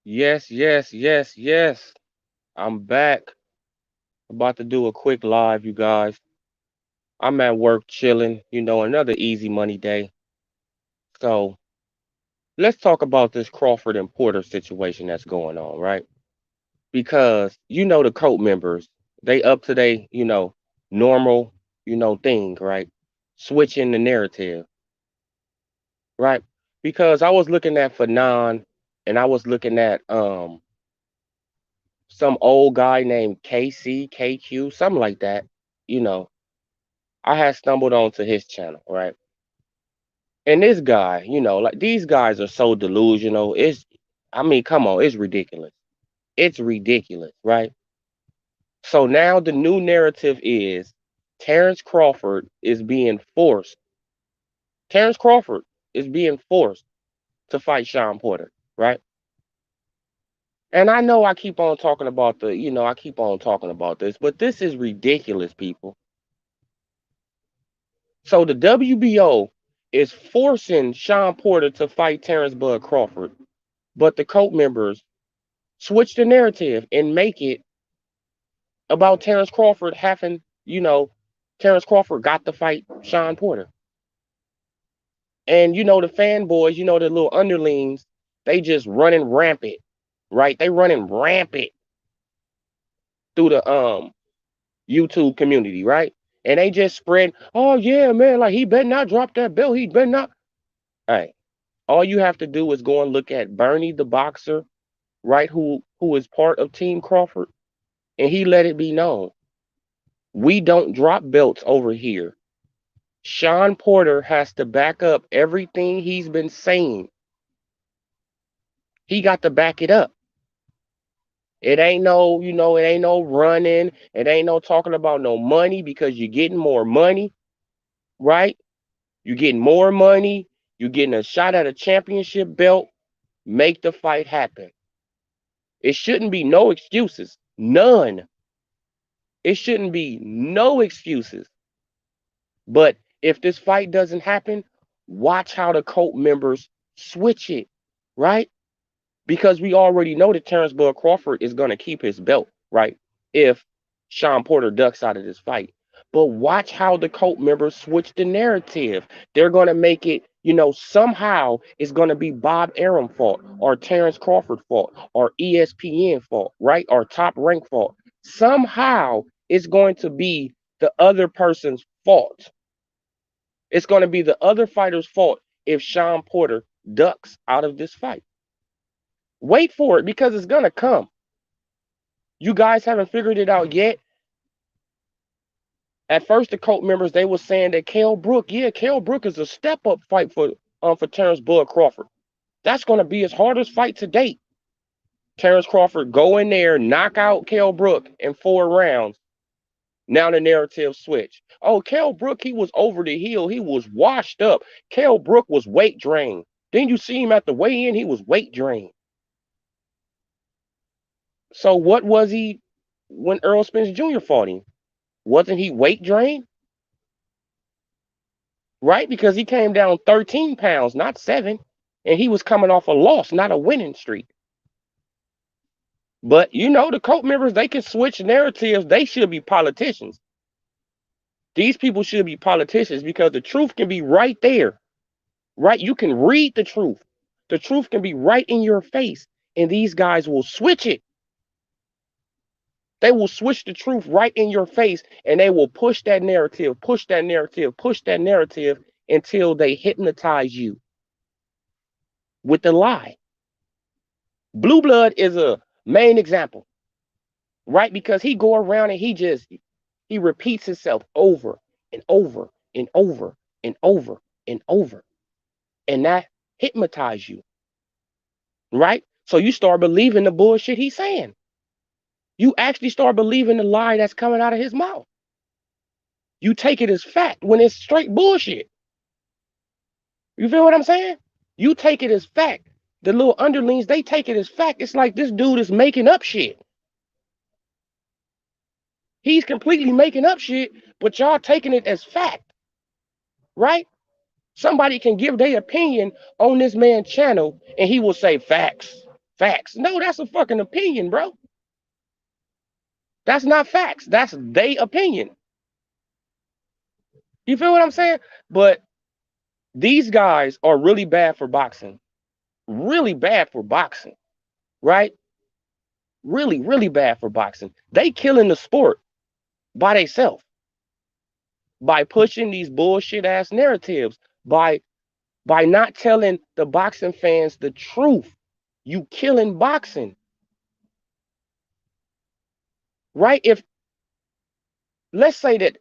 Yes, yes, yes, yes. I'm back. About to do a quick live, you guys. I'm at work chilling, another easy money day. So let's talk about this Crawford and Porter situation that's going on, right? Because the cult members, they up to they, normal, thing, right? Switching the narrative, right? Because I was looking at Fanon and I was looking at some old guy named KC, KQ, something like that. You know, I had stumbled onto his channel, right? And this guy, like these guys are so delusional. I mean, come on, it's ridiculous. It's ridiculous, right? So now the new narrative is Terrence Crawford is being forced. Terrence Crawford is being forced to fight Sean Porter, right? And I know I keep on talking about I keep on talking about this, but this is ridiculous, people. So the WBO is forcing Sean Porter to fight Terrence Bud Crawford, but the cult members switch the narrative and make it about Terrence Crawford having, Terrence Crawford got to fight Sean Porter. And the fanboys, the little underlings, they just running rampant, right? They running rampant through the YouTube community, right? And they just spread, oh yeah, man, like he better not drop that belt. He better not. Hey, all you have to do is go and look at Bernie the boxer, right? Who is part of Team Crawford, and he let it be known. We don't drop belts over here. Sean Porter has to back up everything he's been saying. He got to back it up. It ain't no, it ain't no running. It ain't no talking about no money because you're getting more money, right? You're getting more money. You're getting a shot at a championship belt. Make the fight happen. It shouldn't be no excuses. None. It shouldn't be no excuses. But if this fight doesn't happen, watch how the cult members switch it, right? Because we already know that Terrence Bud Crawford is going to keep his belt, right? If Sean Porter ducks out of this fight. But watch how the cult members switch the narrative. They're going to make it, somehow it's going to be Bob Arum fault or Terrence Crawford fault or ESPN fault, right? Or Top Rank fault. Somehow it's going to be the other person's fault. It's going to be the other fighter's fault if Sean Porter ducks out of this fight. Wait for it because it's going to come. You guys haven't figured it out yet. At first, the cult members, they were saying that Kell Brook, yeah, Kell Brook is a step-up fight for Terrence Bud Crawford. That's going to be his hardest fight to date. Terrence Crawford go in there, knock out Kell Brook in 4 rounds. Now the narrative switch. Oh, Kell Brook, he was over the hill. He was washed up. Kell Brook was weight drained. Then you see him at the weigh-in, he was weight drained. So what was he when Earl Spence Jr. fought him? Wasn't he weight drained? Right? Because he came down 13 pounds, not 7. And he was coming off a loss, not a winning streak. But the cult members, they can switch narratives. They should be politicians. These people should be politicians because the truth can be right there. Right? You can read the truth. The truth can be right in your face. And these guys will switch it. They will switch the truth right in your face and they will push that narrative, push that narrative, push that narrative until they hypnotize you with the lie. Blue Blood is a main example, right? Because he go around and he repeats himself over and over and over and over and over. And that hypnotize you, right? So you start believing the bullshit he's saying. You actually start believing the lie that's coming out of his mouth. You take it as fact when it's straight bullshit. You feel what I'm saying? You take it as fact. The little underlings, they take it as fact. It's like this dude is making up shit. He's completely making up shit, but y'all taking it as fact, right? Somebody can give their opinion on this man's channel and he will say facts. Facts. No, that's a fucking opinion, bro. That's not facts. That's they opinion. You feel what I'm saying? But these guys are really bad for boxing. Really bad for boxing, right? Really, really bad for boxing. They killing the sport by themselves by pushing these bullshit ass narratives, by not telling the boxing fans the truth. You killing boxing, right? If let's say that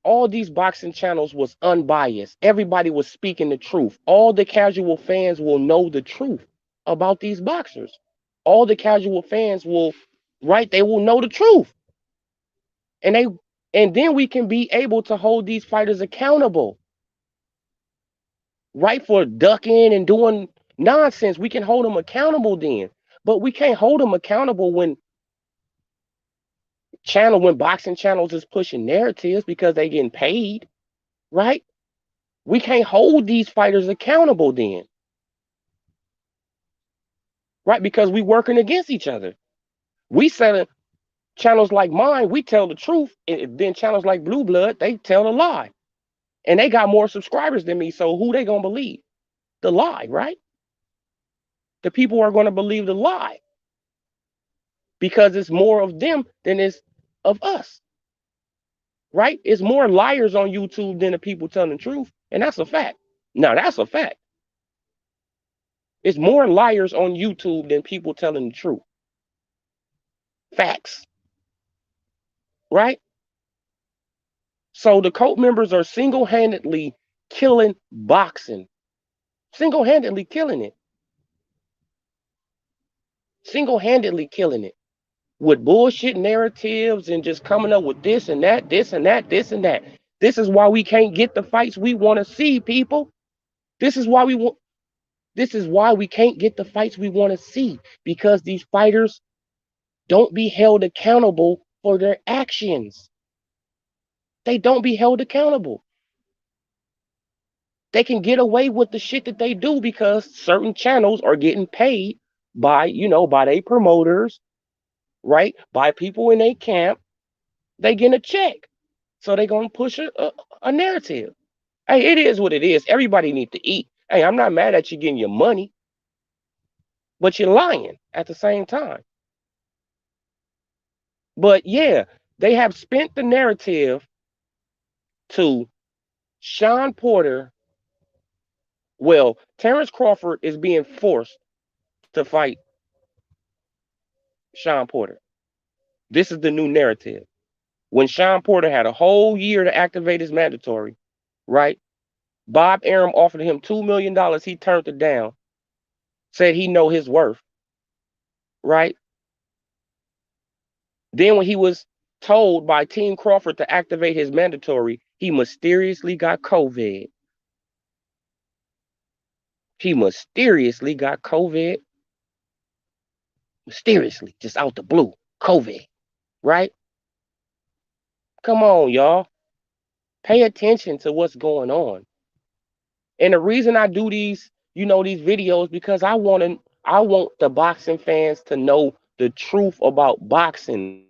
all these boxing channels was unbiased, everybody was speaking the truth, all the casual fans will know the truth about these boxers. All the casual fans will, right? They will know the truth, and they, and then we can be able to hold these fighters accountable, right? For ducking and doing nonsense. We can hold them accountable then, but we can't hold them accountable when boxing channels is pushing narratives because they getting paid, right? We can't hold these fighters accountable then, right? Because we working against each other. We selling channels like mine, we tell the truth, and then channels like Blue Blood, they tell a lie, and they got more subscribers than me. So who they gonna believe? The lie, right? The people are gonna believe the lie because it's more of them than it's of us, right? It's more liars on YouTube than the people telling the truth, and that's a fact. Now that's a fact. It's more liars on YouTube than people telling the truth. Facts, right? So the cult members are single-handedly killing boxing, single-handedly killing it, single-handedly killing it with bullshit narratives and just coming up with this and that, this and that, this and that. This is why we can't get the fights we want to see, people. This is why we want. This is why we can't get the fights we want to see because these fighters don't be held accountable for their actions. They don't be held accountable. They can get away with the shit that they do because certain channels are getting paid by, by their promoters, right? By people in their camp. They getting a check. So they going to push a narrative. Hey, it is what it is. Everybody needs to eat. Hey, I'm not mad at you getting your money, but you're lying at the same time. But yeah, they have spent the narrative to Sean Porter. Well, Terrence Crawford is being forced to fight Sean Porter. This is the new narrative. When Sean Porter had a whole year to activate his mandatory, right? Bob Arum offered him $2 million. He turned it down, said he know his worth, right? Then when he was told by Team Crawford to activate his mandatory, he mysteriously got COVID. He mysteriously got COVID. Mysteriously, just out the blue, COVID, right? Come on, y'all. Pay attention to what's going on. And the reason I do these videos because I want the boxing fans to know the truth about boxing.